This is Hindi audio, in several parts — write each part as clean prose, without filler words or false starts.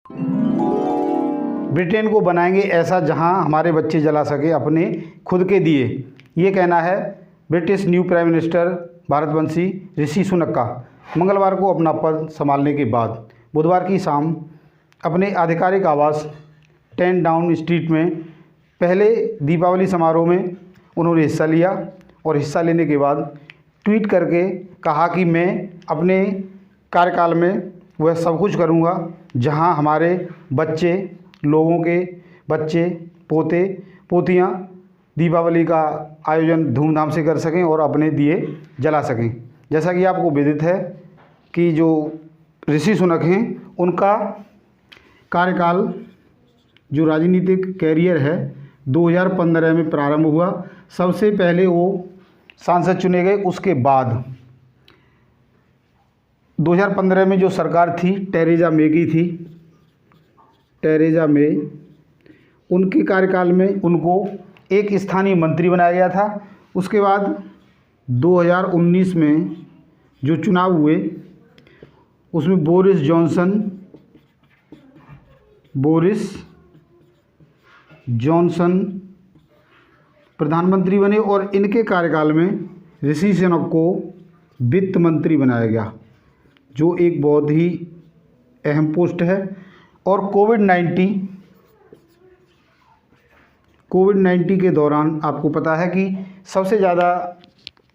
ब्रिटेन को बनाएंगे ऐसा जहां हमारे बच्चे जला सके अपने खुद के दिए। ये कहना है British new prime minister भारतवंशी Rishi Sunak का मंगलवार को अपना पद संभालने के बाद बुधवार की शाम अपने आधिकारिक आवास 10 डाउनिंग स्ट्रीट में पहले दीपावली समारोह में उन्होंने हिस्सा लिया और हिस्सा लेने के बाद ट्वीट करके कहा कि मैं अपने कार्यकाल में वह सब कुछ करूंगा जहां हमारे बच्चे, लोगों के बच्चे, पोते पोतियां दीपावली का आयोजन धूमधाम से कर सकें और अपने दिए जला सकें। जैसा कि आपको विदित है कि जो ऋषि सुनक हैं उनका कार्यकाल जो राजनीतिक कैरियर है 2015 में प्रारंभ हुआ। सबसे पहले वो सांसद चुने गए, उसके बाद 2015 में जो सरकार थी टेरेसा मे की थी, टेरेसा मे, उनके कार्यकाल में उनको एक स्थानीय मंत्री बनाया गया था। उसके बाद 2019 में जो चुनाव हुए उसमें बोरिस जॉनसन प्रधानमंत्री बने और इनके कार्यकाल में ऋषि सुनक को वित्त मंत्री बनाया गया, जो एक बहुत ही अहम पोस्ट है। और कोविड-19 के दौरान आपको पता है कि सबसे ज़्यादा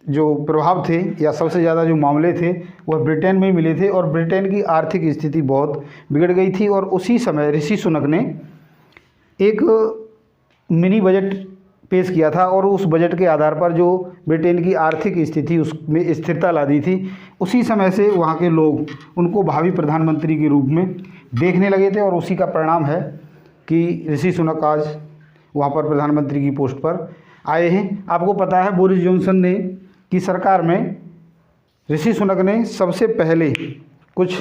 जो प्रभाव थे या सबसे ज़्यादा जो मामले थे वह ब्रिटेन में मिले थे और ब्रिटेन की आर्थिक स्थिति बहुत बिगड़ गई थी। और उसी समय ऋषि सुनक ने एक मिनी बजट पेश किया था और उस बजट के आधार पर जो ब्रिटेन की आर्थिक स्थिति उसमें स्थिरता ला दी थी। उसी समय से वहाँ के लोग उनको भावी प्रधानमंत्री के रूप में देखने लगे थे और उसी का परिणाम है कि ऋषि सुनक आज वहाँ पर प्रधानमंत्री की पोस्ट पर आए हैं। आपको पता है बोरिस जॉनसन ने की सरकार में ऋषि सुनक ने सबसे पहले कुछ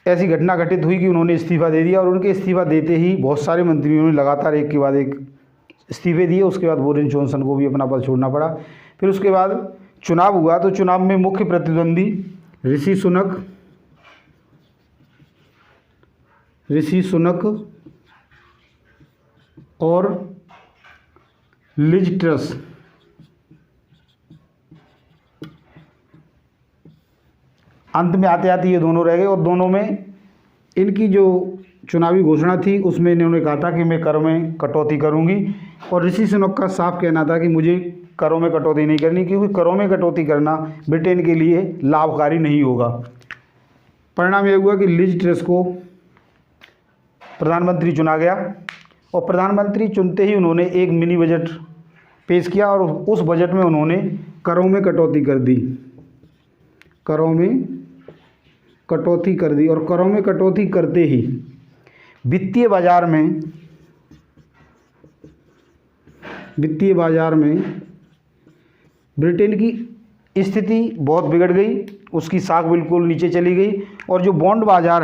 ऐसी घटना घटित हुई कि उन्होंने इस्तीफा दे दिया और उनके इस्तीफा देते ही बहुत सारे मंत्रियों ने लगातार एक के बाद एक इस्तीफे दिए। उसके बाद बोरिस जॉनसन को भी अपना पद छोड़ना पड़ा। फिर उसके बाद चुनाव हुआ तो चुनाव में मुख्य प्रतिद्वंदी ऋषि सुनक और लिज ट्रस अंत में आते आते ये दोनों रह गए और दोनों में इनकी जो चुनावी घोषणा थी उसमें इन्होंने कहा था कि मैं करों में कटौती करूंगी और ऋषि सुनक का साफ कहना था कि मुझे करों में कटौती नहीं करनी, क्योंकि करों में कटौती करना ब्रिटेन के लिए लाभकारी नहीं होगा। परिणाम यह हुआ कि लिज ट्रस को प्रधानमंत्री चुना गया और प्रधानमंत्री चुनते ही उन्होंने एक मिनी बजट पेश किया और उस बजट में उन्होंने करों में कटौती कर दी, करों में कटौती कर दी। और करों में कटौती करते ही वित्तीय बाजार में ब्रिटेन की स्थिति बहुत बिगड़ गई, उसकी साख बिल्कुल नीचे चली गई और जो बॉन्ड बाज़ार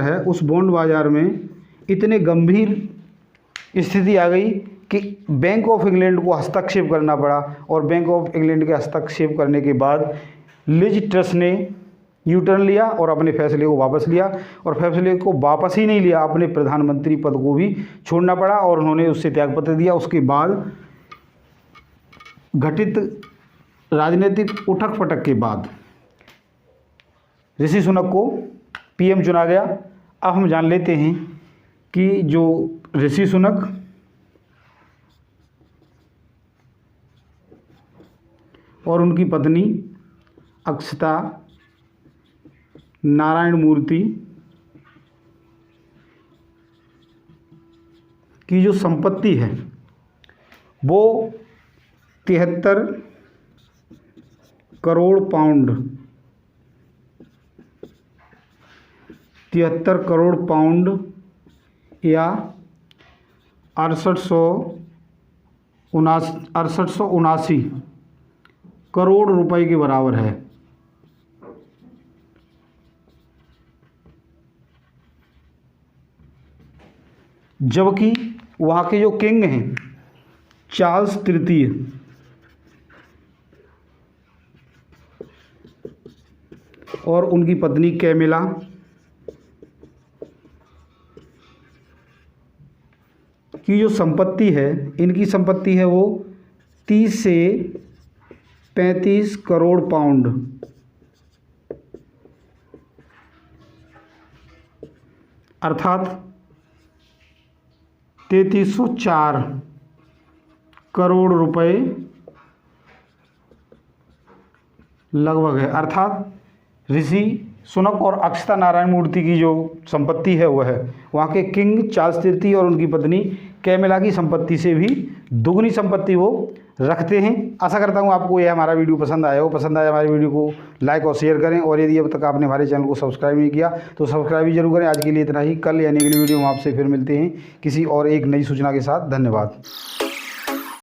है उस बॉन्ड बाज़ार में इतने गंभीर स्थिति आ गई कि बैंक ऑफ इंग्लैंड को हस्तक्षेप करना पड़ा। और बैंक ऑफ इंग्लैंड के हस्तक्षेप करने के बाद लिज ट्रस ने यू टर्न लिया और अपने फैसले को वापस लिया और फैसले को वापस ही नहीं लिया, अपने प्रधानमंत्री पद को भी छोड़ना पड़ा और उन्होंने उससे त्यागपत्र दिया। उसके बाद घटित राजनीतिक उठक पटक के बाद ऋषि सुनक को पीएम चुना गया। अब हम जान लेते हैं कि जो ऋषि सुनक और उनकी पत्नी अक्षता नारायण मूर्ति की जो संपत्ति है वो 73 करोड़ पाउंड या 6879 करोड़ रुपए के बराबर है। जबकि वहाँ के जो किंग हैं चार्ल्स तृतीय, और उनकी पत्नी कैमिला की जो संपत्ति है, इनकी संपत्ति है वो 30 से 35 करोड़ पाउंड, अर्थात 3304 करोड़ रुपए लगभग है। अर्थात ऋषि सुनक और अक्षता नारायण मूर्ति की जो संपत्ति है वह है वहाँ के किंग चार्ल्स तृतीय और उनकी पत्नी कैमिला की संपत्ति से भी दुगनी संपत्ति वो रखते हैं। आशा करता हूँ आपको यह हमारा वीडियो पसंद आया हो। पसंद आया हमारे वीडियो को लाइक और शेयर करें, और यदि अब तक आपने हमारे चैनल को सब्सक्राइब नहीं किया तो सब्सक्राइब भी जरूर करें। आज के लिए इतना ही। कल या अगली वीडियो में आपसे फिर मिलते हैं किसी और एक नई सूचना के साथ। धन्यवाद।